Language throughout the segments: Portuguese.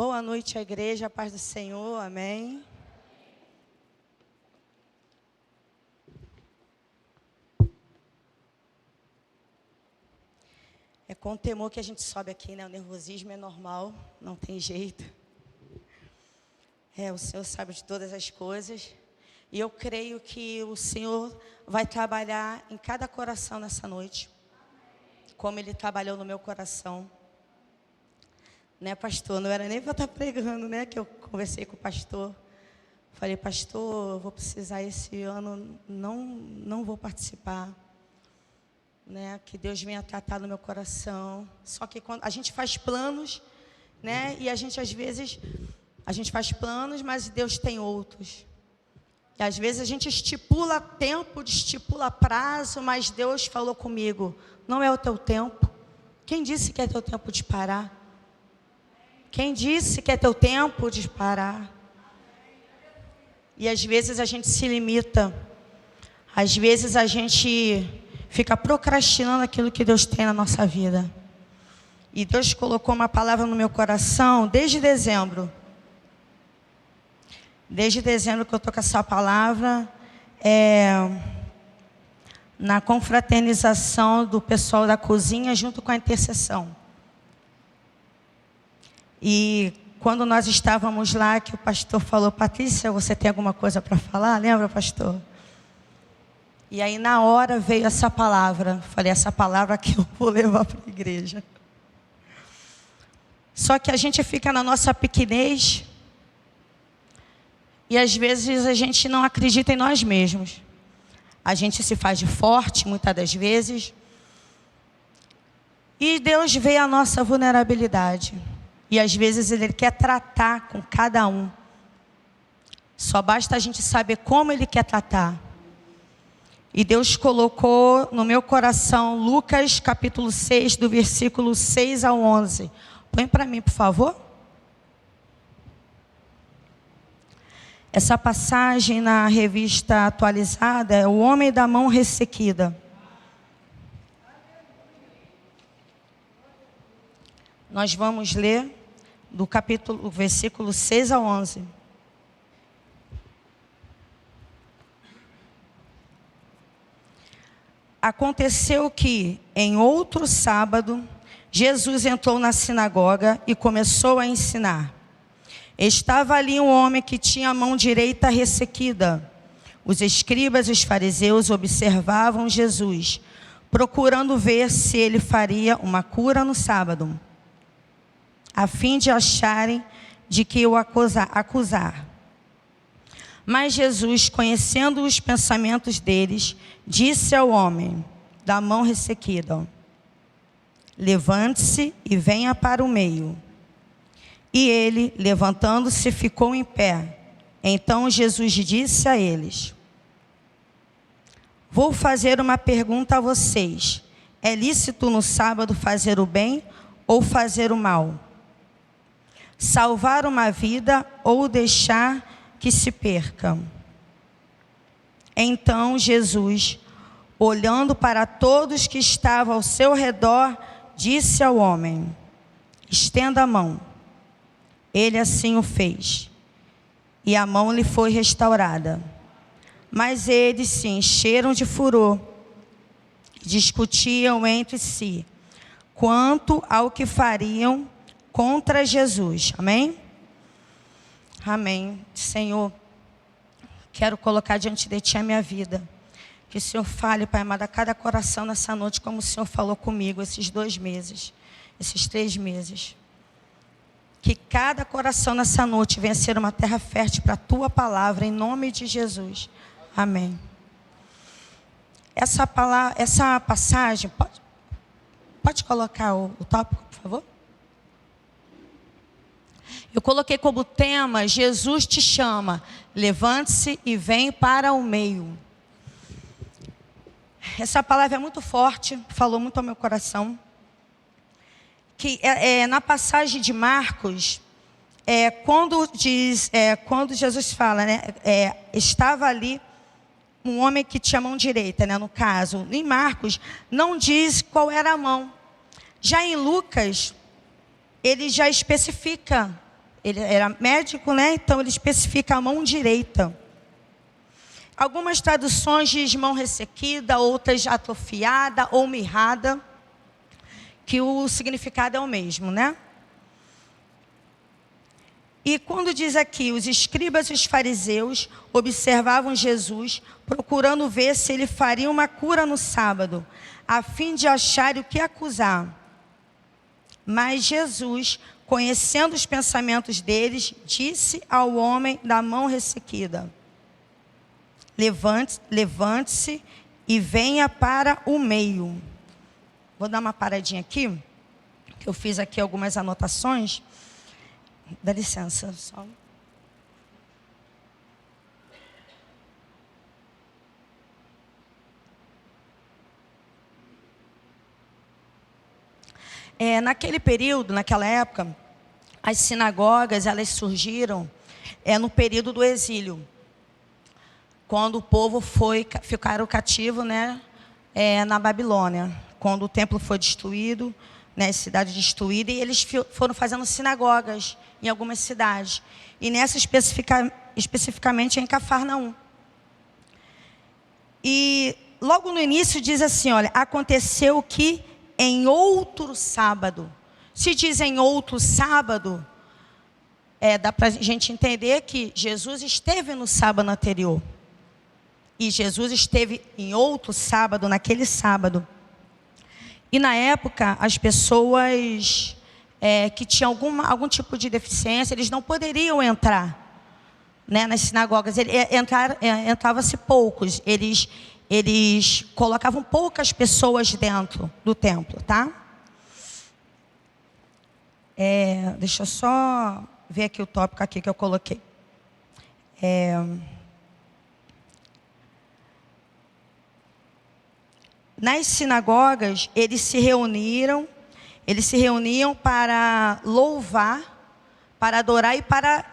Boa noite à igreja, a paz do Senhor, amém. É com temor que a gente sobe aqui, né? O nervosismo é normal, não tem jeito. O Senhor sabe de todas as coisas. E eu creio que o Senhor vai trabalhar em cada coração nessa noite, como Ele trabalhou no meu coração. Né, pastor? Não era nem para estar pregando, né? Que eu conversei com o pastor. Falei, pastor, eu vou precisar esse ano, não vou participar. Né? Que Deus venha tratar no meu coração. Só que quando a gente faz planos, né? E a gente às vezes, faz planos, mas Deus tem outros. E às vezes a gente estipula tempo, estipula prazo, mas Deus falou comigo, não é o teu tempo. Quem disse que é teu tempo de parar? Quem disse que é teu tempo de parar? E às vezes a gente se limita. Às vezes a gente fica procrastinando aquilo que Deus tem na nossa vida. E Deus colocou uma palavra no meu coração desde dezembro. Desde dezembro que eu estou com essa palavra. Na confraternização do pessoal da cozinha junto com a intercessão. E quando nós estávamos lá, que o pastor falou, Patrícia, você tem alguma coisa para falar? Lembra, pastor? E aí na hora veio essa palavra. Falei, essa palavra que eu vou levar para a igreja. Só que a gente fica na nossa pequenez. E às vezes a gente não acredita em nós mesmos. A gente se faz de forte, muitas das vezes. E Deus vê a nossa vulnerabilidade. E às vezes Ele quer tratar com cada um. Só basta a gente saber como Ele quer tratar. E Deus colocou no meu coração Lucas capítulo 6, do versículo 6 ao 11. Põe para mim, por favor. Essa passagem na revista atualizada é o homem da mão ressequida. Nós vamos ler do versículo 6 ao 11. Aconteceu que, em outro sábado, Jesus entrou na sinagoga e começou a ensinar. Estava ali um homem que tinha a mão direita ressequida. Os escribas e os fariseus observavam Jesus, procurando ver se ele faria uma cura no sábado, a fim de acharem de que o acusar. Mas Jesus, conhecendo os pensamentos deles, disse ao homem da mão ressequida, levante-se e venha para o meio. E ele, levantando-se, ficou em pé. Então Jesus disse a eles, vou fazer uma pergunta a vocês. É lícito no sábado fazer o bem ou fazer o mal? Salvar uma vida ou deixar que se perca? Então Jesus, olhando para todos que estavam ao seu redor, disse ao homem, estenda a mão. Ele assim o fez, e a mão lhe foi restaurada. Mas eles se encheram de furor, discutiam entre si, quanto ao que fariam contra Jesus. Amém? Amém. Senhor, quero colocar diante de Ti a minha vida. Que o Senhor fale, Pai amado, a cada coração nessa noite, como o Senhor falou comigo esses 2 meses, esses 3 meses. Que cada coração nessa noite venha ser uma terra fértil para a Tua palavra, em nome de Jesus. Amém. Essa passagem, pode colocar o tópico, por favor? Eu coloquei como tema, Jesus te chama, levante-se e vem para o meio. Essa palavra é muito forte, falou muito ao meu coração. Que na passagem de Marcos, quando Jesus fala, né, estava ali um homem que tinha a mão direita, né, no caso. Em Marcos, não diz qual era a mão. Já em Lucas, ele já especifica Ele era médico, né? Então ele especifica a mão direita. Algumas traduções dizem mão ressequida, outras atrofiada ou mirrada, que o significado é o mesmo, né? E quando diz aqui, os escribas e os fariseus observavam Jesus, procurando ver se ele faria uma cura no sábado, a fim de achar o que acusar. Mas Jesus, conhecendo os pensamentos deles, disse ao homem da mão ressequida: levante-se e venha para o meio. Vou dar uma paradinha aqui, que eu fiz aqui algumas anotações. Dá licença, só. Naquele período, naquela época, as sinagogas, elas surgiram no período do exílio, quando o povo ficaram cativo, né, na Babilônia, quando o templo foi destruído, né, a cidade destruída, e eles foram fazendo sinagogas em algumas cidades, e nessa especificamente em Cafarnaum. E logo no início diz assim, olha, aconteceu que em outro sábado. Se diz em outro sábado, dá para a gente entender que Jesus esteve no sábado anterior. E Jesus esteve em outro sábado, naquele sábado. E na época, as pessoas que tinham algum tipo de deficiência, eles não poderiam entrar, né, nas sinagogas. Entrava-se poucos. Eles colocavam poucas pessoas dentro do templo, tá? Deixa eu só ver aqui o tópico aqui que eu coloquei. Nas sinagogas, eles se reuniam para louvar, para adorar e para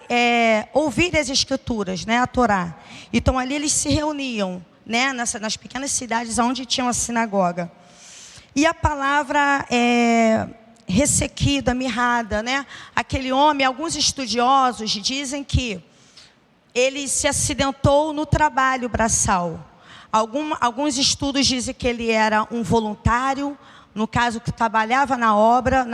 ouvir as escrituras, né, a Torá. Então ali eles se reuniam, né, nas pequenas cidades onde tinha uma sinagoga. E a palavra ressequida, mirrada, né? Aquele homem, alguns estudiosos dizem que ele se acidentou no trabalho braçal. Alguns estudos dizem que ele era um voluntário, no caso que trabalhava na obra,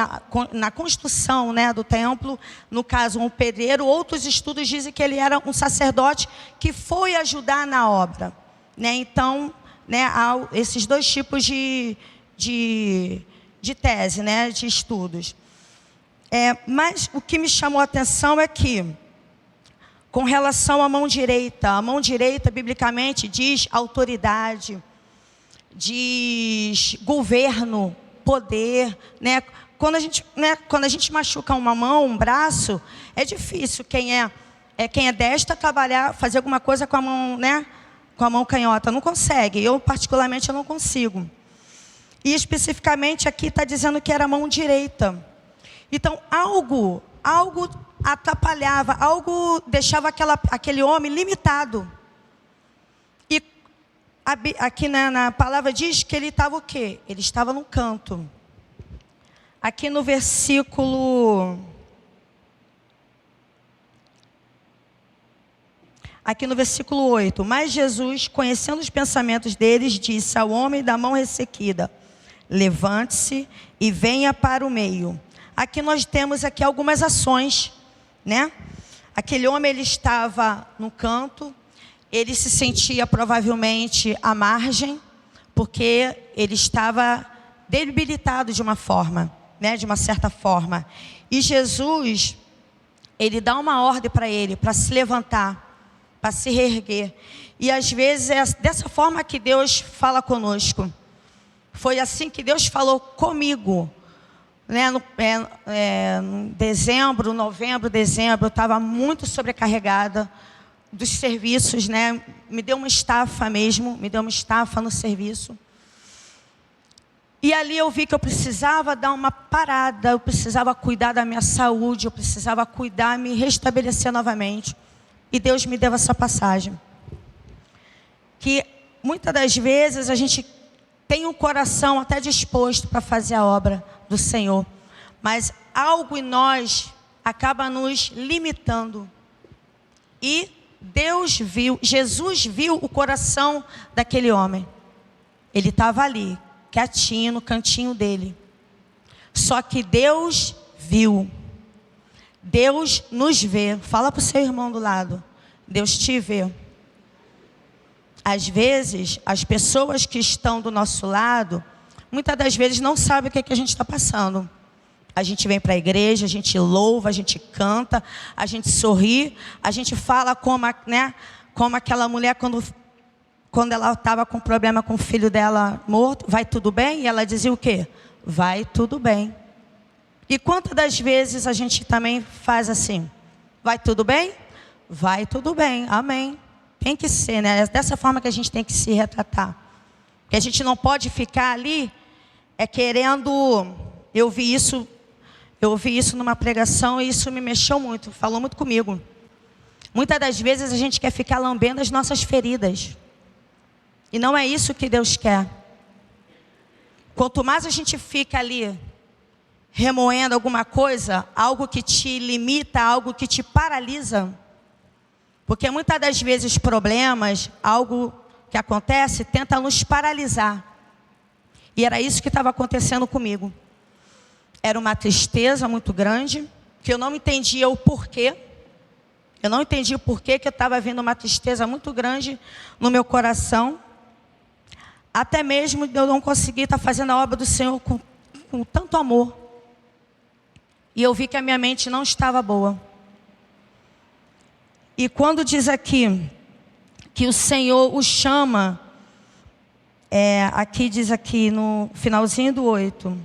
na construção, né, do templo, no caso um pedreiro. Outros estudos dizem que ele era um sacerdote que foi ajudar na obra. Né? Então, né, há esses dois tipos de tese, né, de estudos. Mas o que me chamou a atenção é que, com relação à mão direita, a mão direita, biblicamente, diz autoridade, diz governo, poder. Né? Quando a gente machuca uma mão, um braço, é difícil quem é destro fazer alguma coisa com a mão, né? Com a mão canhota, não consegue. Eu, particularmente, eu não consigo. E, especificamente, aqui está dizendo que era a mão direita. Então, algo atrapalhava, algo deixava aquele homem limitado. E aqui na palavra diz que ele estava o quê? Ele estava num canto. Aqui no versículo... Aqui no versículo 8, mas Jesus, conhecendo os pensamentos deles, disse ao homem da mão ressequida: levante-se e venha para o meio. Aqui nós temos algumas ações, né? Aquele homem, ele estava no canto, ele se sentia provavelmente à margem, porque ele estava debilitado de uma forma, né? De uma certa forma. E Jesus, ele dá uma ordem para ele, para se levantar, para se reerguer. E às vezes é dessa forma que Deus fala conosco. Foi assim que Deus falou comigo, né? No novembro, dezembro, eu estava muito sobrecarregada dos serviços, né? Me deu uma estafa no serviço. E ali eu vi que eu precisava dar uma parada, eu precisava cuidar da minha saúde, eu precisava cuidar, me restabelecer novamente. E Deus me deu essa passagem. Que muitas das vezes a gente tem um coração até disposto para fazer a obra do Senhor. Mas algo em nós, acaba nos limitando. E Jesus viu o coração daquele homem. Ele estava ali, quietinho no cantinho dele. Só que Deus viu. Deus nos vê. Fala para o seu irmão do lado. Deus te vê. Às vezes, as pessoas que estão do nosso lado, muitas das vezes não sabem o que a gente está passando. A gente vem para a igreja, a gente louva, a gente canta, a gente sorri, a gente fala como aquela mulher quando ela estava com problema com o filho dela morto, vai tudo bem? E ela dizia o quê? Vai tudo bem. E quantas das vezes a gente também faz assim? Vai tudo bem? Vai tudo bem, amém. Tem que ser, né? É dessa forma que a gente tem que se retratar. Porque a gente não pode ficar ali querendo... Eu vi isso numa pregação e isso me mexeu muito, falou muito comigo. Muitas das vezes a gente quer ficar lambendo as nossas feridas. E não é isso que Deus quer. Quanto mais a gente fica ali remoendo alguma coisa, algo que te limita, algo que te paralisa. Porque muitas das vezes problemas, algo que acontece, tenta nos paralisar. E era isso que estava acontecendo comigo. Era uma tristeza muito grande, que eu não entendia o porquê. Eu não entendia o porquê que eu estava vendo uma tristeza muito grande no meu coração. Até mesmo eu não conseguir estar fazendo a obra do Senhor com tanto amor. E eu vi que a minha mente não estava boa. E quando diz aqui que o Senhor o chama, aqui diz aqui no finalzinho do 8,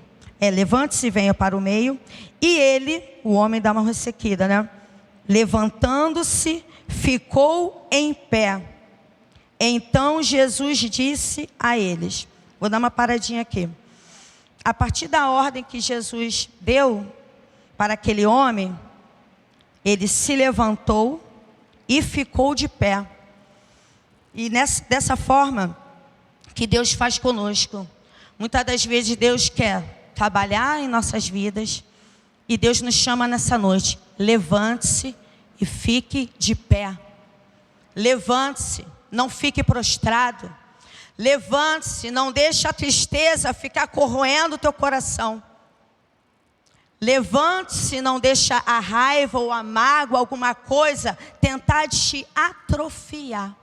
levante-se e venha para o meio. E ele, o homem da mão ressequida, né? Levantando-se, ficou em pé. Então Jesus disse a eles, vou dar uma paradinha aqui. A partir da ordem que Jesus deu para aquele homem, ele se levantou e ficou de pé. E dessa forma que Deus faz conosco. Muitas das vezes Deus quer trabalhar em nossas vidas e Deus nos chama nessa noite. Levante-se e fique de pé. Levante-se, não fique prostrado. Levante-se, não deixe a tristeza ficar corroendo o teu coração. Levante-se, não deixa a raiva ou a mágoa, alguma coisa, tentar te atrofiar.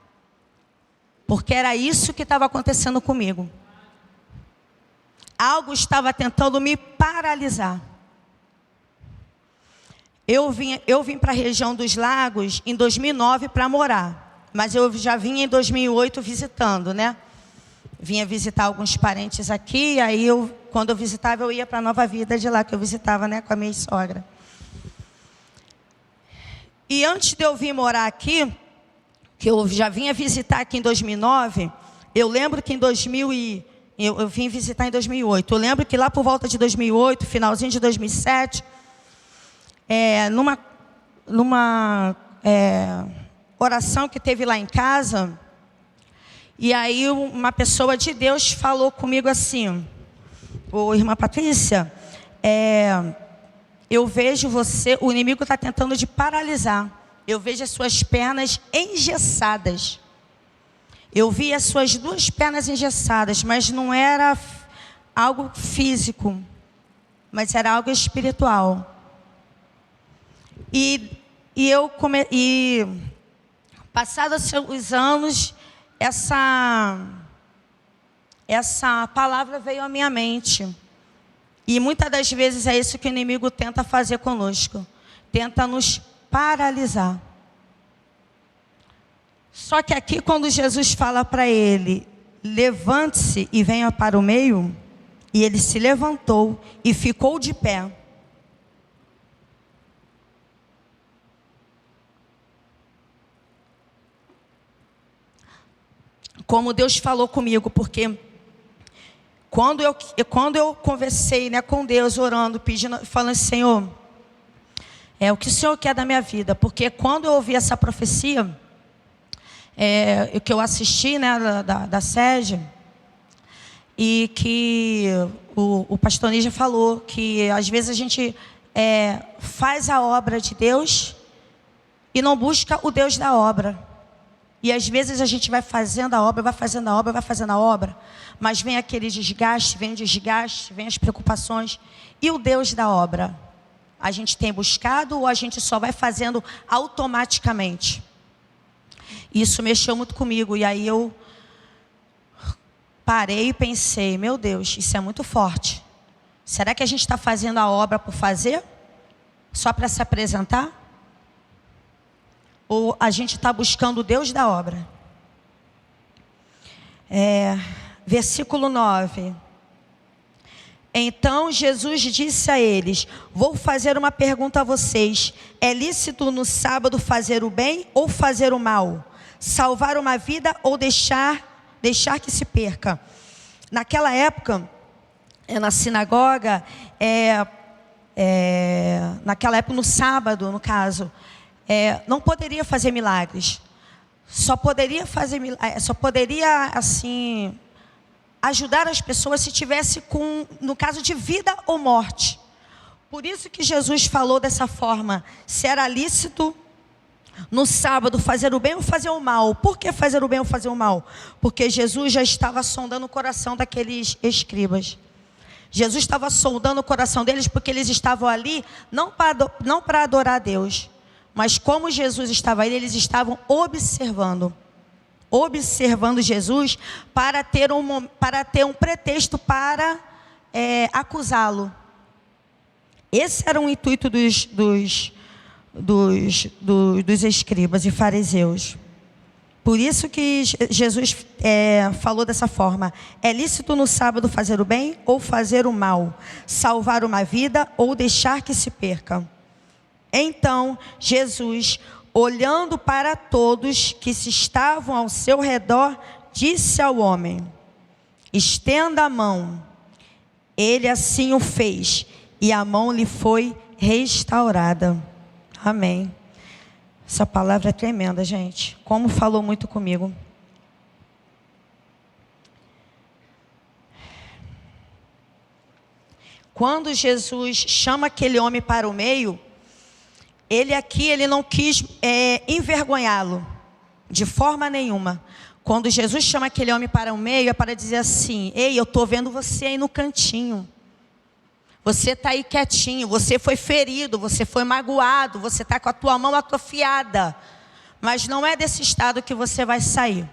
Porque era isso que estava acontecendo comigo. Algo estava tentando me paralisar. Eu vim para a região dos Lagos em 2009 para morar. Mas eu já vinha em 2008 visitando, né? Vinha visitar alguns parentes aqui, aí quando eu visitava, eu ia para a Nova Vida de lá, que eu visitava, né, com a minha sogra. E antes de eu vir morar aqui, que eu já vinha visitar aqui em 2009, eu lembro que eu vim visitar em 2008. Eu lembro que lá por volta de 2008, finalzinho de 2007, numa oração que teve lá em casa, e aí uma pessoa de Deus falou comigo assim: ô irmã Patrícia, eu vejo você, o inimigo está tentando te paralisar. Eu vejo as suas pernas engessadas. Eu vi as suas duas pernas engessadas, mas não era algo físico, mas era algo espiritual. E passados os anos, essa palavra veio à minha mente. E muitas das vezes é isso que o inimigo tenta fazer conosco. Tenta nos paralisar. Só que aqui quando Jesus fala para ele, levante-se e venha para o meio, e ele se levantou e ficou de pé. Como Deus falou comigo, porque quando eu conversei, né, com Deus, orando, pedindo, falando: Senhor, o que o Senhor quer da minha vida? Porque quando eu ouvi essa profecia, que eu assisti, né, da sede, e que o pastor Nígia falou que às vezes a gente faz a obra de Deus e não busca o Deus da obra. E às vezes a gente vai fazendo a obra, mas vem aquele desgaste, vem as preocupações. E o Deus da obra? A gente tem buscado ou a gente só vai fazendo automaticamente? Isso mexeu muito comigo, e aí eu parei e pensei, meu Deus, isso é muito forte. Será que a gente está fazendo a obra por fazer? Só para se apresentar? Ou a gente está buscando o Deus da obra? Versículo 9. Então Jesus disse a eles: vou fazer uma pergunta a vocês. É lícito no sábado fazer o bem ou fazer o mal? Salvar uma vida ou deixar que se perca? Naquela época, na sinagoga, naquela época, no sábado, no caso, não poderia fazer milagres. Só poderia assim ajudar as pessoas se tivesse no caso de vida ou morte. Por isso que Jesus falou dessa forma: se era lícito no sábado fazer o bem ou fazer o mal. Por que fazer o bem ou fazer o mal? Porque Jesus já estava sondando o coração daqueles escribas. Jesus estava sondando o coração deles porque eles estavam ali não para adorar a Deus, mas como Jesus estava ali, eles estavam observando Jesus para ter um pretexto para acusá-lo. Esse era o intuito dos escribas e fariseus. Por isso que Jesus falou dessa forma: é lícito no sábado fazer o bem ou fazer o mal? Salvar uma vida ou deixar que se perca? Então Jesus, olhando para todos que se estavam ao seu redor, disse ao homem: estenda a mão. Ele assim o fez, e a mão lhe foi restaurada. Amém. Essa palavra é tremenda, gente. Como falou muito comigo. Quando Jesus chama aquele homem para o meio, ele não quis envergonhá-lo, de forma nenhuma. Quando Jesus chama aquele homem para o meio, é para dizer assim: ei, eu estou vendo você aí no cantinho. Você está aí quietinho, você foi ferido, você foi magoado, você está com a tua mão atrofiada. Mas não é desse estado que você vai sair.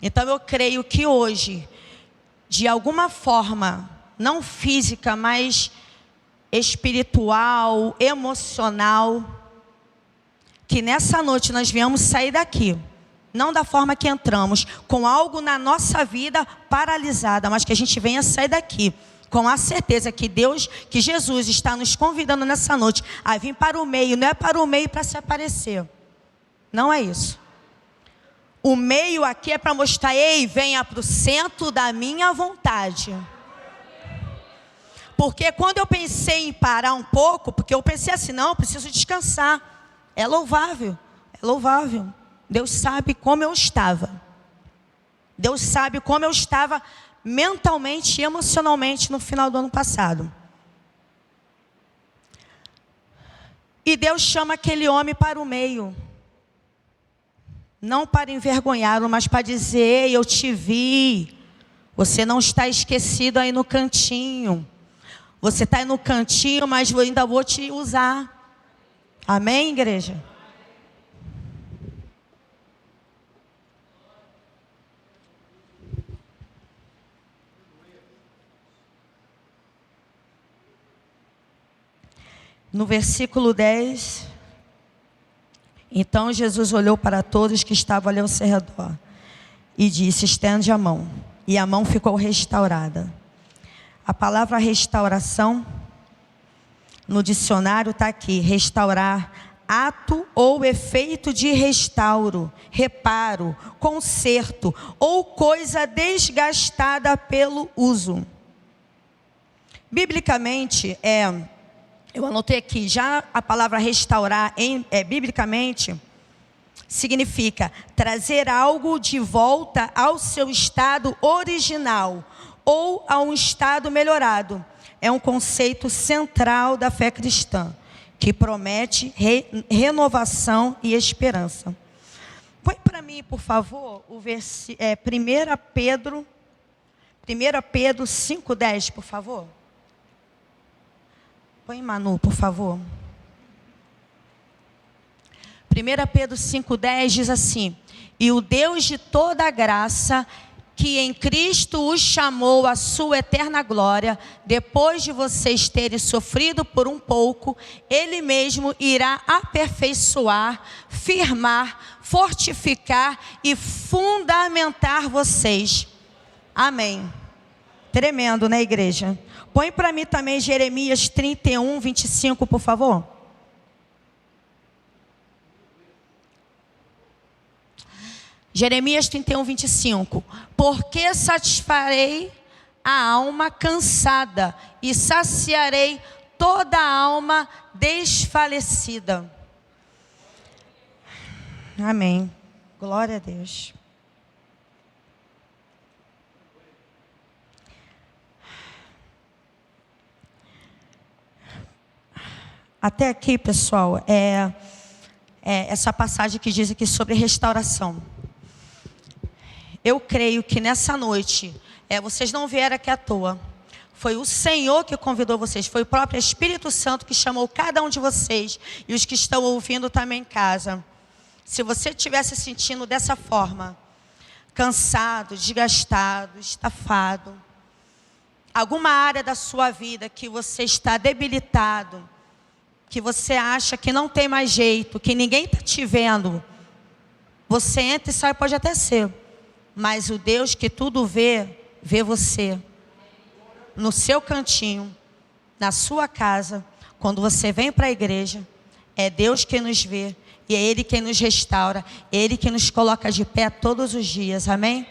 Então eu creio que hoje, de alguma forma, não física, mas espiritual, emocional, que nessa noite nós viemos sair daqui, não da forma que entramos, com algo na nossa vida paralisada, mas que a gente venha sair daqui com a certeza que Jesus está nos convidando nessa noite a vir para o meio. Não é para o meio para se aparecer, não é isso. O meio aqui é para mostrar: ei, venha para o centro da minha vontade. Porque quando eu pensei em parar um pouco, porque eu pensei assim: não, eu preciso descansar. É louvável, é louvável. Deus sabe como eu estava. Deus sabe como eu estava mentalmente e emocionalmente no final do ano passado. E Deus chama aquele homem para o meio. Não para envergonhá-lo, mas para dizer: ei, eu te vi. Você não está esquecido aí no cantinho. Você está aí no cantinho, mas eu ainda vou te usar. Amém, igreja? No versículo 10, então Jesus olhou para todos que estavam ali ao seu redor e disse: estende a mão. E a mão ficou restaurada. A palavra restauração, no dicionário está aqui: restaurar, ato ou efeito de restauro, reparo, conserto ou coisa desgastada pelo uso. Biblicamente, eu anotei aqui, já a palavra restaurar, biblicamente, significa trazer algo de volta ao seu estado original ou a um estado melhorado, é um conceito central da fé cristã, que promete renovação e esperança. Põe para mim, por favor, o 1 Pedro 5,10, por favor. Põe, Manu, por favor. 1 Pedro 5,10 diz assim: e o Deus de toda a graça, que em Cristo os chamou à sua eterna glória, depois de vocês terem sofrido por um pouco, Ele mesmo irá aperfeiçoar, firmar, fortificar e fundamentar vocês. Amém. Tremendo, né, igreja? Põe para mim também Jeremias 31, 25, por favor. Jeremias 31, 25. Porque satisfarei a alma cansada e saciarei toda a alma desfalecida. Amém. Glória a Deus. Até aqui, pessoal, essa passagem que diz aqui sobre restauração. Eu creio que nessa noite, vocês não vieram aqui à toa. Foi o Senhor que convidou vocês. Foi o próprio Espírito Santo que chamou cada um de vocês. E os que estão ouvindo também em casa. Se você estiver se sentindo dessa forma, cansado, desgastado, estafado, alguma área da sua vida que você está debilitado, que você acha que não tem mais jeito, que ninguém está te vendo, você entra e sai, pode até ser. Mas o Deus que tudo vê, vê você. No seu cantinho, na sua casa, quando você vem para a igreja, é Deus que nos vê. E é Ele quem nos restaura, é Ele que nos coloca de pé todos os dias, amém?